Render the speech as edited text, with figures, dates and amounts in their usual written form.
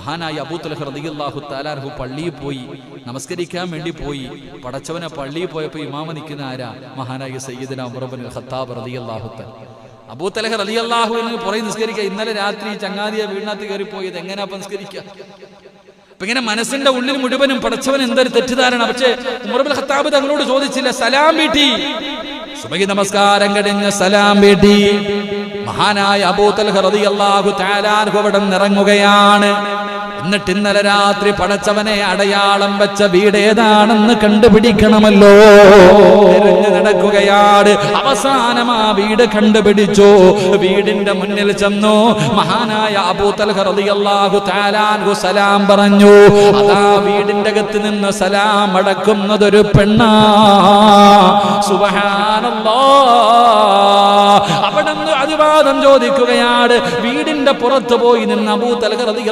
മഹാനായ അബൂ തൽഹ റളിയല്ലാഹു തആല അൻഹു പള്ളിയിൽ പോയി നമസ്കരിക്കാൻ വേണ്ടി പോയി. പടച്ചവനെ പള്ളിയിൽ പോയപ്പോൾ ഇമാമ നിൽക്കുന്ന ആരാ? മഹാനായ സയ്യിദുനാ ഉമർ ഇബ്നുൽ ഖത്താബ് റളിയല്ലാഹു തആല. അബൂ തൽഹ റളിയല്ലാഹു അൻഹു പുറകെ നിസ്കരിക്കുക. ഇന്നലെ രാത്രി ചങ്ങാതിയെ വീടിനകത്ത് കയറിപ്പോയത് എങ്ങനെയാ നിസ്കരിക്കുക? അപ്പൊ ഇങ്ങനെ മനസ്സിന്റെ ഉള്ളിൽ മുഴുവനും പടച്ചവൻ എന്തൊരു തെറ്റിദ്ധാരണ. പക്ഷേ ഉമർ ഇബ്നുൽ ഖത്താബ് തങ്ങളോട് ചോദിച്ചില്ല, സലാം വീട്ടി. സുബഹി നമസ്കാരം കഴിഞ്ഞ് സലാം വീട്ടി. മഹാനായ അബൂ തൽഹ റളിയല്ലാഹു തആല അൻഹു അവിടെ ഇറങ്ങുകയാണ്. എന്നിട്ട് ഇന്നലെ രാത്രി പടച്ചവനെ അടയാളം വെച്ച വീട് ഏതാണെന്ന് കണ്ടുപിടിക്കണമല്ലോ. തിരഞ്ഞു നടക്കുകയാണ്. അവസാനം ആ വീട് കണ്ടുപിടിച്ചു. വീടിന്റെ മുന്നിൽ ചെന്നു. മഹാനായ അബൂ തൽഹ റളിയല്ലാഹു തആല അൻഹു സലാം പറഞ്ഞു. അതാ വീടിന്റെ അകത്ത് നിന്ന് സലാം അടക്കുന്നതൊരു പെണ്ണാ. സുബ്ഹാനല്ലാഹ്. അവിടെ നിന്ന് അനുവാദം ചോദിക്കുകയാണ്. വീടിന്റെ പുറത്ത് പോയി നിന്ന് അബൂ തൽഹ റളിയല്ലാഹു